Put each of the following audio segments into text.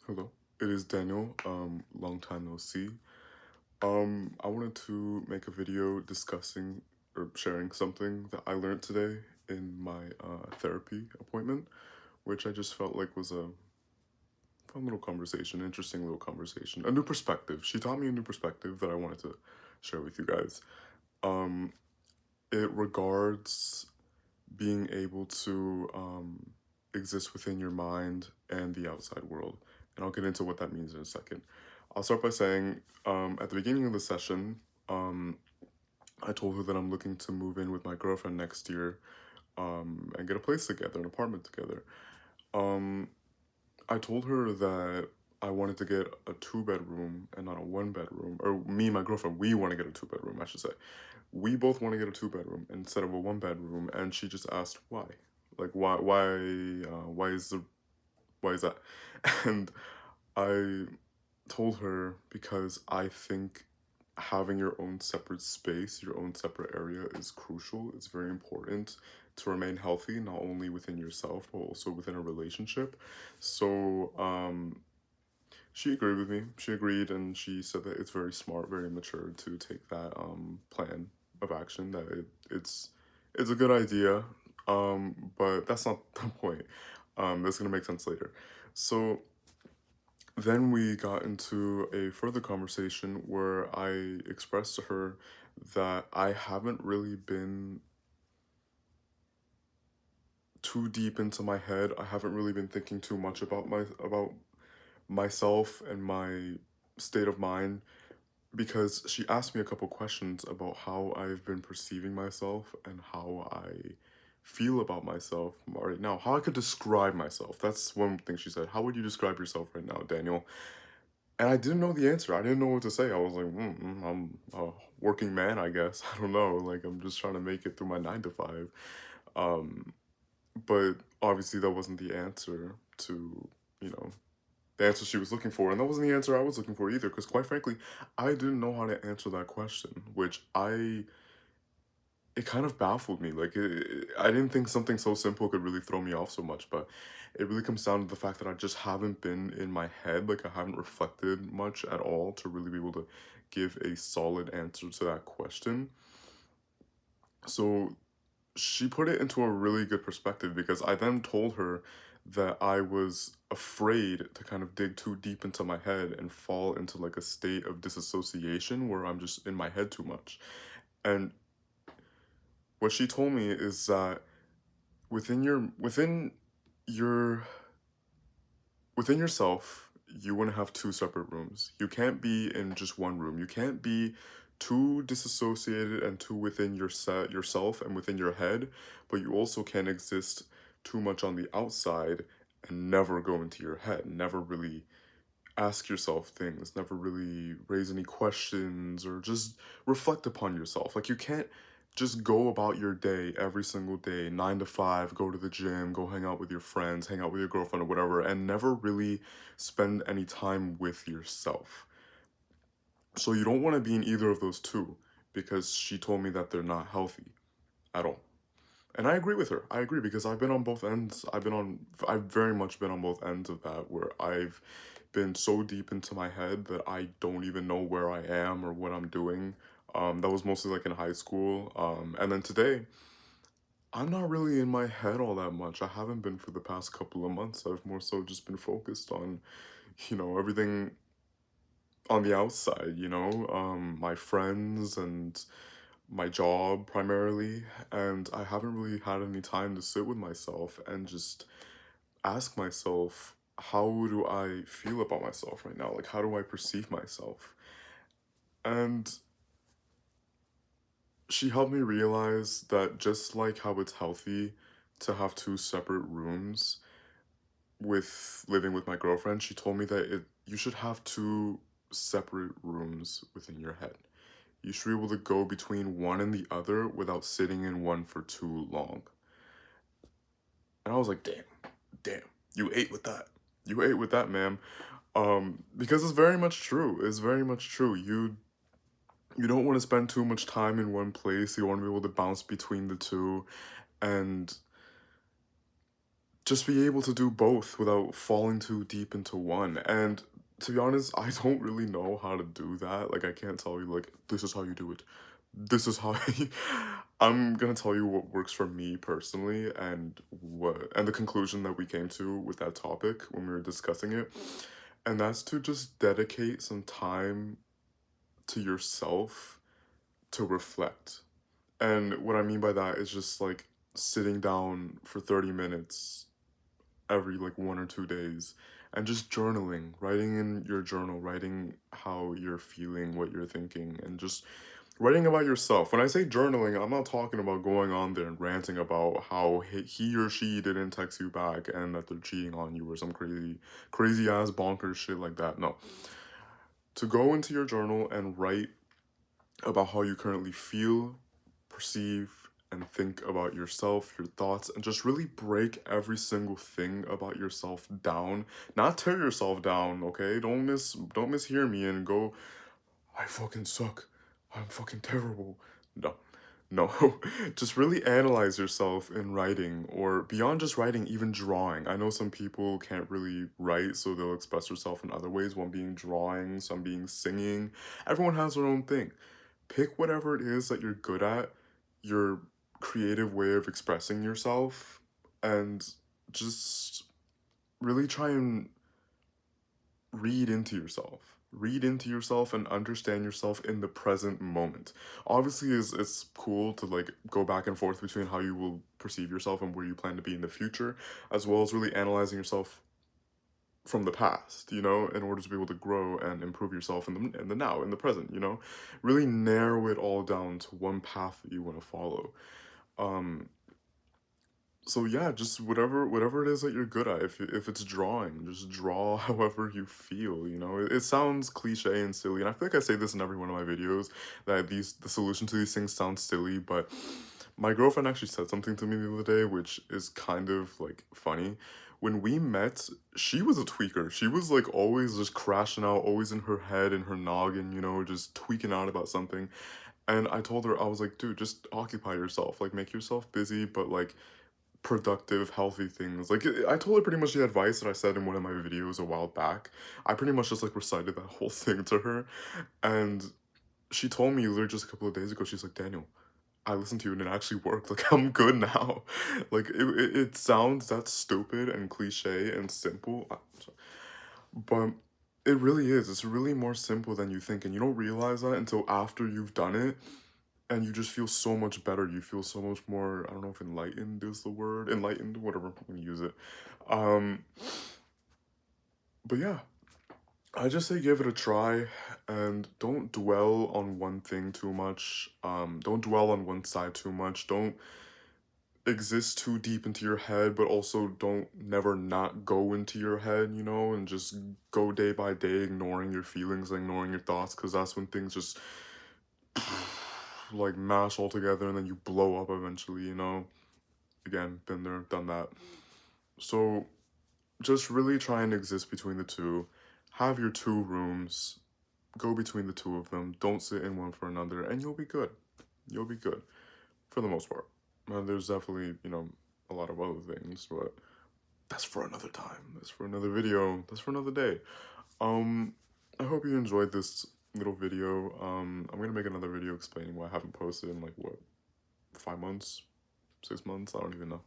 Hello, it is Daniel. Long time no see. I wanted to make a video discussing or sharing something that I learned today in my therapy appointment, which I just felt like was a fun little conversation, interesting little conversation, a new perspective. She taught me a new perspective that I wanted to share with you guys. Um, it regards being able to exist within your mind and the outside world. And I'll get into what that means in a second. I'll start by saying at the beginning of the session, I told her that I'm looking to move in with my girlfriend next year and get a place together, an apartment together. Um, I told her that I wanted to get a two-bedroom and not a one-bedroom. Or me and my girlfriend, we want to get a two-bedroom, I should say. We both want to get a two-bedroom instead of a one-bedroom, and she just asked why. Like why is that? And I told her because I think having your own separate space, your own separate area is crucial. It's very important to remain healthy, not only within yourself, but also within a relationship. So, she agreed with me. She agreed and she said that it's very smart, very mature to take that plan of action, that it's a good idea. But that's not the point. That's gonna make sense later. So then we got into a further conversation where I expressed to her that I haven't really been too deep into my head. I haven't really been thinking too much about myself and my state of mind because she asked me a couple questions about how I've been perceiving myself and how I feel about myself right now, how I could describe myself. That's one thing she said. How would you describe yourself right now, Daniel? And I didn't know the answer. I didn't know what to say. I was like, I'm a working man, I guess. I don't know. Like, I'm just trying to make it through my 9 to 5. Um, but obviously, that wasn't the answer to, you know, the answer she was looking for. And that wasn't the answer I was looking for either. Because, quite frankly, I didn't know how to answer that question, which it kind of baffled me. Like, I didn't think something so simple could really throw me off so much, but it really comes down to the fact that I just haven't been in my head. Like, I haven't reflected much at all to really be able to give a solid answer to that question. So she put it into a really good perspective because I then told her that I was afraid to kind of dig too deep into my head and fall into like a state of disassociation where I'm just in my head too much. And what she told me is that your within yourself, you want to have two separate rooms. You can't be in just one room. You can't be too disassociated and too within yourself and within your head, but you also can't exist too much on the outside and never go into your head, never really ask yourself things, never really raise any questions or just reflect upon yourself. Like you can't just go about your day every single day, 9 to 5, go to the gym, go hang out with your friends, hang out with your girlfriend or whatever, and never really spend any time with yourself. So you don't want to be in either of those two because she told me that they're not healthy at all. And I agree with her. I agree because I've been on both ends. I've very much been on both ends of that where I've been so deep into my head that I don't even know where I am or what I'm doing. That was mostly like in high school. And then today, I'm not really in my head all that much. I haven't been for the past couple of months. I've more so just been focused on, everything on the outside, my friends and my job primarily, and I haven't really had any time to sit with myself and just ask myself, how do I feel about myself right now? Like, how do I perceive myself? And she helped me realize that just like how it's healthy to have two separate rooms with living with my girlfriend, she told me that you should have two separate rooms within your head. You should be able to go between one and the other without sitting in one for too long. And I was like, damn, you ate with that. You ate with that, ma'am. Because it's very much true. It's very much true. You don't want to spend too much time in one place. You want to be able to bounce between the two and just be able to do both without falling too deep into one. And to be honest, I don't really know how to do that. Like, I can't tell you, like, this is how you do it. This is how I'm gonna tell you what works for me personally and the conclusion that we came to with that topic when we were discussing it. And that's to just dedicate some time to yourself to reflect. And what I mean by that is just like sitting down for 30 minutes every like 1 or 2 days and just journaling, writing in your journal, writing how you're feeling, what you're thinking, and just writing about yourself. When I say journaling, I'm not talking about going on there and ranting about how he or she didn't text you back and that they're cheating on you or some crazy ass bonkers shit like that. No. To go into your journal and write about how you currently feel, perceive, and think about yourself, your thoughts, and just really break every single thing about yourself down. Not tear yourself down, okay? Don't mishear me and go, I fucking suck. I'm fucking terrible. No. No, just really analyze yourself in writing or beyond just writing, even drawing. I know some people can't really write, so they'll express themselves in other ways, one being drawing, some being singing. Everyone has their own thing. Pick whatever it is that you're good at, your creative way of expressing yourself, and just really try and read into yourself. Read into yourself and understand yourself in the present moment. Obviously, it's cool to like go back and forth between how you will perceive yourself and where you plan to be in the future, as well as really analyzing yourself from the past, you know, in order to be able to grow and improve yourself in the now, in the present, you know, really narrow it all down to one path that you want to follow. Um, so yeah, just whatever it is that you're good at. If it's drawing, just draw however you feel, you know. It sounds cliche and silly, and I feel like I say this in every one of my videos that the solution to these things sounds silly, but my girlfriend actually said something to me the other day, which is kind of like funny. When we met, she was a tweaker. She was like always just crashing out, always in her head, in her noggin, you know, just tweaking out about something. And I told her, I was like, dude, just occupy yourself, like make yourself busy, but like productive, healthy things. Like I told her pretty much the advice that I said in one of my videos a while back. I pretty much just like recited that whole thing to her, and she told me literally just a couple of days ago. She's like, Daniel, I listened to you and it actually worked. Like I'm good now. Like it sounds that stupid and cliche and simple, but it really is. It's really more simple than you think, and you don't realize that until after you've done it and you just feel so much better. You feel so much more, I don't know if enlightened is the word, enlightened, whatever, when you use it. Um, but yeah, I just say give it a try and don't dwell on one thing too much. Don't dwell on one side too much. Don't exist too deep into your head, but also don't never not go into your head, you know, and just go day by day ignoring your feelings, ignoring your thoughts, because that's when things just like mash all together and then you blow up eventually, you know. Again, been there, done that. So just really try and exist between the two. Have your two rooms, go between the two of them. Don't sit in one for another, and you'll be good. You'll be good for the most part. There's definitely, you know, a lot of other things, but that's for another time. That's for another video. That's for another day. Um, I hope you enjoyed this little video. I'm gonna make another video explaining why I haven't posted in like what, 5 months, 6 months. I don't even know.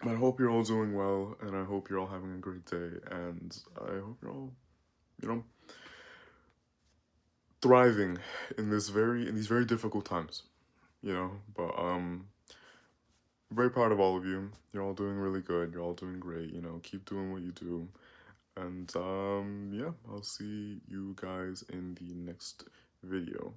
But I hope you're all doing well, and I hope you're all having a great day, and I hope you're all, you know, thriving in these very difficult times, you know. But I'm very proud of all of you. You're all doing really good. You're all doing great. You know, keep doing what you do, and yeah, I'll see you guys in the next video.